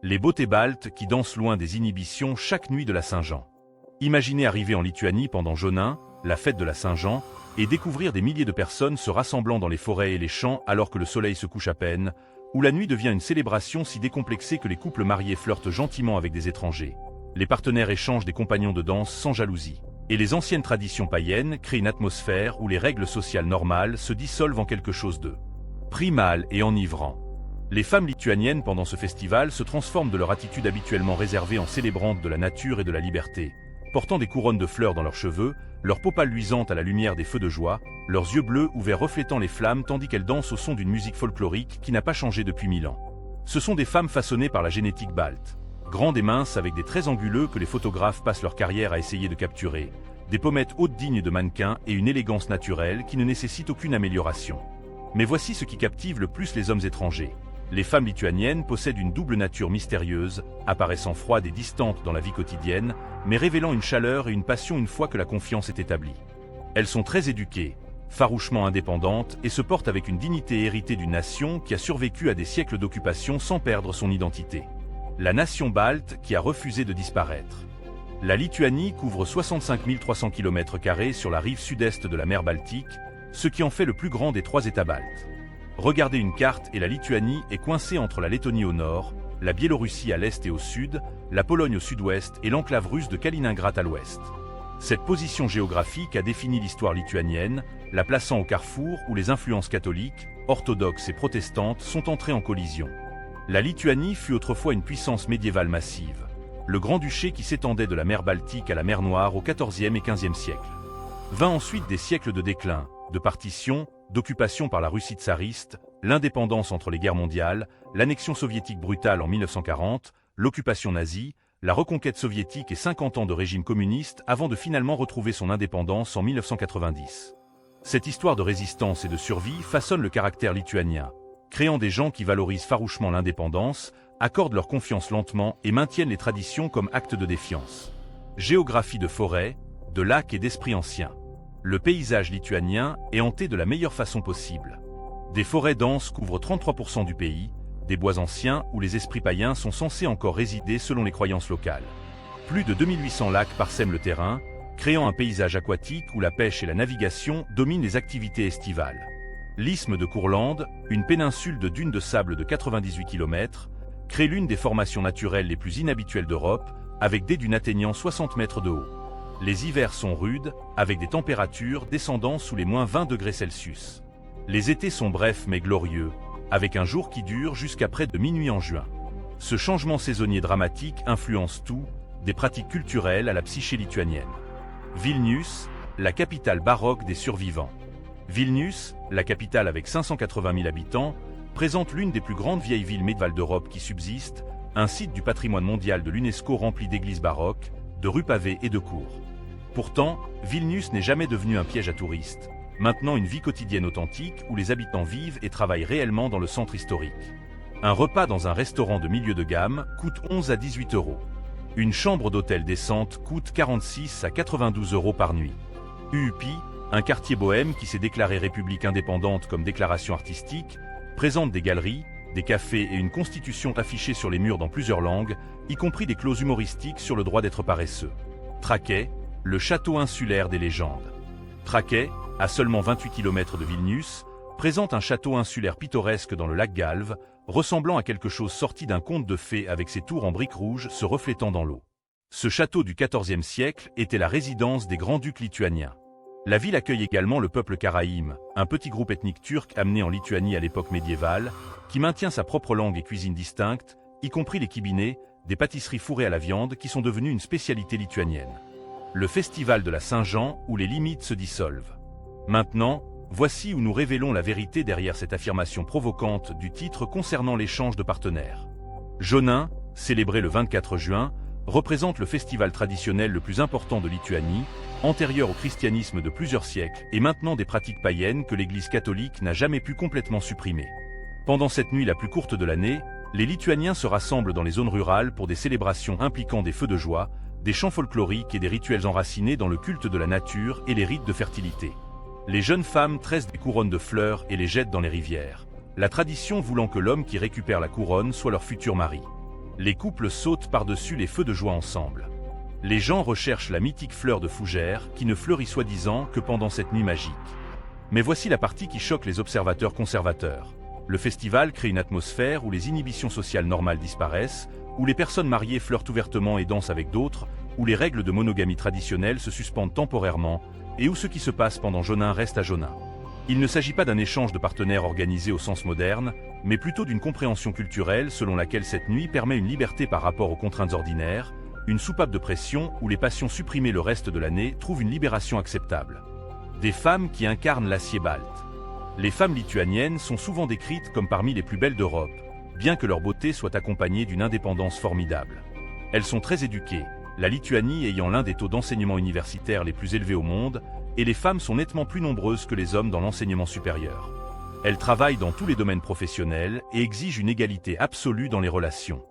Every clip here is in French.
Les beautés baltes qui dansent loin des inhibitions chaque nuit de la Saint-Jean. Imaginez arriver en Lituanie pendant Jonin, la fête de la Saint-Jean, et découvrir des milliers de personnes se rassemblant dans les forêts et les champs alors que le soleil se couche à peine, où la nuit devient une célébration si décomplexée que les couples mariés flirtent gentiment avec des étrangers. Les partenaires échangent des compagnons de danse sans jalousie. Et les anciennes traditions païennes créent une atmosphère où les règles sociales normales se dissolvent en quelque chose de primal et enivrant. Les femmes lituaniennes pendant ce festival se transforment de leur attitude habituellement réservée en célébrantes de la nature et de la liberté, portant des couronnes de fleurs dans leurs cheveux, leurs peaux pâles luisantes à la lumière des feux de joie, leurs yeux bleus ouverts reflétant les flammes tandis qu'elles dansent au son d'une musique folklorique qui n'a pas changé depuis 1000 ans. Ce sont des femmes façonnées par la génétique balte. Grandes et minces avec des traits anguleux que les photographes passent leur carrière à essayer de capturer, des pommettes hautes dignes de mannequins et une élégance naturelle qui ne nécessite aucune amélioration. Mais voici ce qui captive le plus les hommes étrangers. Les femmes lituaniennes possèdent une double nature mystérieuse, apparaissant froides et distantes dans la vie quotidienne, mais révélant une chaleur et une passion une fois que la confiance est établie. Elles sont très éduquées, farouchement indépendantes et se portent avec une dignité héritée d'une nation qui a survécu à des siècles d'occupation sans perdre son identité. La nation balte qui a refusé de disparaître. La Lituanie couvre 65 300 km² sur la rive sud-est de la mer Baltique, ce qui en fait le plus grand des 3 États baltes. Regardez une carte et la Lituanie est coincée entre la Lettonie au nord, la Biélorussie à l'est et au sud, la Pologne au sud-ouest et l'enclave russe de Kaliningrad à l'ouest. Cette position géographique a défini l'histoire lituanienne, la plaçant au carrefour où les influences catholiques, orthodoxes et protestantes sont entrées en collision. La Lituanie fut autrefois une puissance médiévale massive, le grand-duché qui s'étendait de la mer Baltique à la mer Noire au XIVe et XVe siècle. Vint ensuite des siècles de déclin, de partition, d'occupation par la Russie tsariste, l'indépendance entre les guerres mondiales, l'annexion soviétique brutale en 1940, l'occupation nazie, la reconquête soviétique et 50 ans de régime communiste avant de finalement retrouver son indépendance en 1990. Cette histoire de résistance et de survie façonne le caractère lituanien, créant des gens qui valorisent farouchement l'indépendance, accordent leur confiance lentement et maintiennent les traditions comme acte de défiance. Géographie de forêts, de lacs et d'esprits anciens. Le paysage lituanien est hanté de la meilleure façon possible. Des forêts denses couvrent 33% du pays, des bois anciens où les esprits païens sont censés encore résider selon les croyances locales. Plus de 2800 lacs parsèment le terrain, créant un paysage aquatique où la pêche et la navigation dominent les activités estivales. L'isthme de Courlande, une péninsule de dunes de sable de 98 km, crée l'une des formations naturelles les plus inhabituelles d'Europe, avec des dunes atteignant 60 mètres de haut. Les hivers sont rudes, avec des températures descendant sous les -20 degrés Celsius. Les étés sont brefs mais glorieux, avec un jour qui dure jusqu'à près de minuit en juin. Ce changement saisonnier dramatique influence tout, des pratiques culturelles à la psyché lituanienne. Vilnius, la capitale baroque des survivants. Vilnius, la capitale avec 580 000 habitants, présente l'une des plus grandes vieilles villes médiévales d'Europe qui subsistent, un site du patrimoine mondial de l'UNESCO rempli d'églises baroques, de rues pavées et de cours. Pourtant, Vilnius n'est jamais devenu un piège à touristes, maintenant une vie quotidienne authentique où les habitants vivent et travaillent réellement dans le centre historique. Un repas dans un restaurant de milieu de gamme coûte 11 à 18 euros. Une chambre d'hôtel décente coûte 46 à 92 euros par nuit. Uuppi, un quartier bohème qui s'est déclaré république indépendante comme déclaration artistique, présente des galeries, des cafés et une constitution affichée sur les murs dans plusieurs langues, y compris des clauses humoristiques sur le droit d'être paresseux. Trakai, le château insulaire des légendes. Trakai, à seulement 28 km de Vilnius, présente un château insulaire pittoresque dans le lac Galve, ressemblant à quelque chose sorti d'un conte de fées avec ses tours en briques rouges se reflétant dans l'eau. Ce château du XIVe siècle était la résidence des grands-ducs lituaniens. La ville accueille également le peuple karaïm, un petit groupe ethnique turc amené en Lituanie à l'époque médiévale, qui maintient sa propre langue et cuisine distincte, y compris les kibinés, des pâtisseries fourrées à la viande qui sont devenues une spécialité lituanienne. Le festival de la Saint-Jean où les limites se dissolvent. Maintenant, voici où nous révélons la vérité derrière cette affirmation provocante du titre concernant l'échange de partenaires. Jonin, célébré le 24 juin, représente le festival traditionnel le plus important de Lituanie, antérieur au christianisme de plusieurs siècles et maintenant des pratiques païennes que l'Église catholique n'a jamais pu complètement supprimer. Pendant cette nuit la plus courte de l'année, les Lituaniens se rassemblent dans les zones rurales pour des célébrations impliquant des feux de joie, des chants folkloriques et des rituels enracinés dans le culte de la nature et les rites de fertilité. Les jeunes femmes tressent des couronnes de fleurs et les jettent dans les rivières, la tradition voulant que l'homme qui récupère la couronne soit leur futur mari. Les couples sautent par-dessus les feux de joie ensemble. Les gens recherchent la mythique fleur de fougère qui ne fleurit soi-disant que pendant cette nuit magique. Mais voici la partie qui choque les observateurs conservateurs. Le festival crée une atmosphère où les inhibitions sociales normales disparaissent, où les personnes mariées flirtent ouvertement et dansent avec d'autres, où les règles de monogamie traditionnelles se suspendent temporairement, et où ce qui se passe pendant Jonin reste à Jonin. Il ne s'agit pas d'un échange de partenaires organisé au sens moderne, mais plutôt d'une compréhension culturelle selon laquelle cette nuit permet une liberté par rapport aux contraintes ordinaires, une soupape de pression où les passions supprimées le reste de l'année trouvent une libération acceptable. Des femmes qui incarnent l'acier balte. Les femmes lituaniennes sont souvent décrites comme parmi les plus belles d'Europe, bien que leur beauté soit accompagnée d'une indépendance formidable. Elles sont très éduquées, la Lituanie ayant l'un des taux d'enseignement universitaire les plus élevés au monde, et les femmes sont nettement plus nombreuses que les hommes dans l'enseignement supérieur. Elles travaillent dans tous les domaines professionnels et exigent une égalité absolue dans les relations.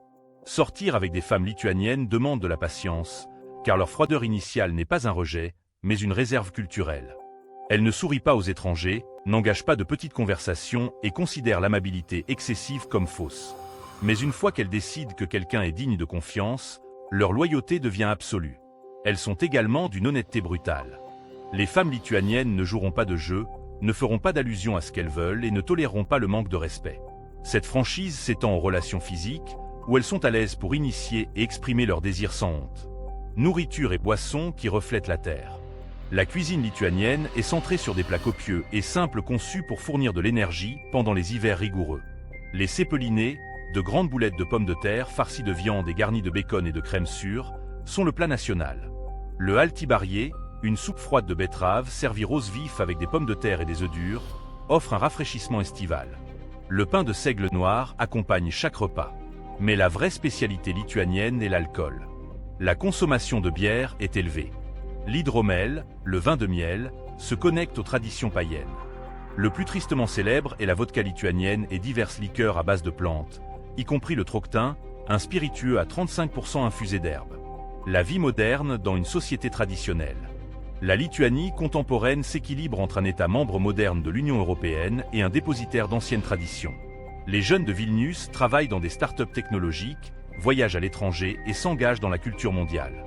Sortir avec des femmes lituaniennes demande de la patience, car leur froideur initiale n'est pas un rejet, mais une réserve culturelle. Elles ne sourient pas aux étrangers, n'engagent pas de petites conversations et considèrent l'amabilité excessive comme fausse. Mais une fois qu'elles décident que quelqu'un est digne de confiance, leur loyauté devient absolue. Elles sont également d'une honnêteté brutale. Les femmes lituaniennes ne joueront pas de jeu, ne feront pas d'allusion à ce qu'elles veulent et ne toléreront pas le manque de respect. Cette franchise s'étend aux relations physiques, où elles sont à l'aise pour initier et exprimer leurs désirs sans honte. Nourriture et boissons qui reflètent la terre. La cuisine lituanienne est centrée sur des plats copieux et simples conçus pour fournir de l'énergie pendant les hivers rigoureux. Les cepelinés, de grandes boulettes de pommes de terre farcies de viande et garnies de bacon et de crème sûre, sont le plat national. Le haltibarié, une soupe froide de betterave servie rose vif avec des pommes de terre et des œufs durs, offre un rafraîchissement estival. Le pain de seigle noir accompagne chaque repas. Mais la vraie spécialité lituanienne est l'alcool. La consommation de bière est élevée. L'hydromel, le vin de miel, se connecte aux traditions païennes. Le plus tristement célèbre est la vodka lituanienne et diverses liqueurs à base de plantes, y compris le troctin, un spiritueux à 35% infusé d'herbes. La vie moderne dans une société traditionnelle. La Lituanie contemporaine s'équilibre entre un État membre moderne de l'Union européenne et un dépositaire d'anciennes traditions. Les jeunes de Vilnius travaillent dans des startups technologiques, voyagent à l'étranger et s'engagent dans la culture mondiale.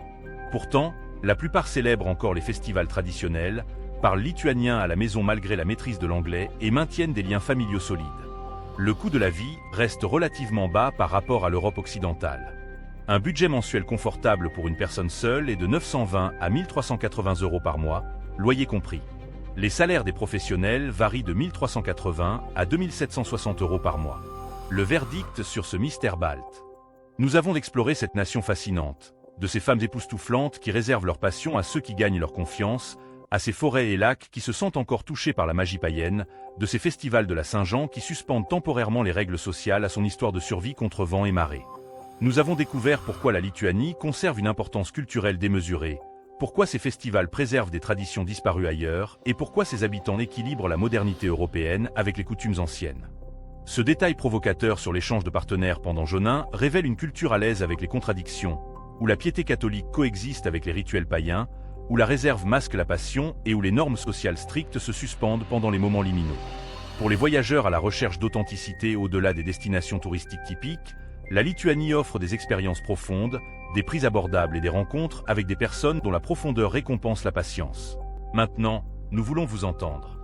Pourtant, la plupart célèbrent encore les festivals traditionnels, parlent lituanien à la maison malgré la maîtrise de l'anglais et maintiennent des liens familiaux solides. Le coût de la vie reste relativement bas par rapport à l'Europe occidentale. Un budget mensuel confortable pour une personne seule est de 920 à 1380 € par mois, loyer compris. Les salaires des professionnels varient de 1380 à 2760 € par mois. Le verdict sur ce mystère balte. Nous avons exploré cette nation fascinante, de ces femmes époustouflantes qui réservent leur passion à ceux qui gagnent leur confiance, à ces forêts et lacs qui se sentent encore touchés par la magie païenne, de ces festivals de la Saint-Jean qui suspendent temporairement les règles sociales à son histoire de survie contre vent et marée. Nous avons découvert pourquoi la Lituanie conserve une importance culturelle démesurée, pourquoi ces festivals préservent des traditions disparues ailleurs et pourquoi ses habitants équilibrent la modernité européenne avec les coutumes anciennes. Ce détail provocateur sur l'échange de partenaires pendant Jonin révèle une culture à l'aise avec les contradictions, où la piété catholique coexiste avec les rituels païens, où la réserve masque la passion et où les normes sociales strictes se suspendent pendant les moments liminaux. Pour les voyageurs à la recherche d'authenticité au-delà des destinations touristiques typiques, la Lituanie offre des expériences profondes, des prix abordables et des rencontres avec des personnes dont la profondeur récompense la patience. Maintenant, nous voulons vous entendre.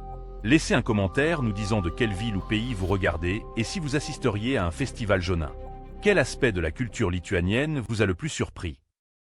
Laissez un commentaire nous disant de quelle ville ou pays vous regardez et si vous assisteriez à un festival Jonin. Quel aspect de la culture lituanienne vous a le plus surpris ?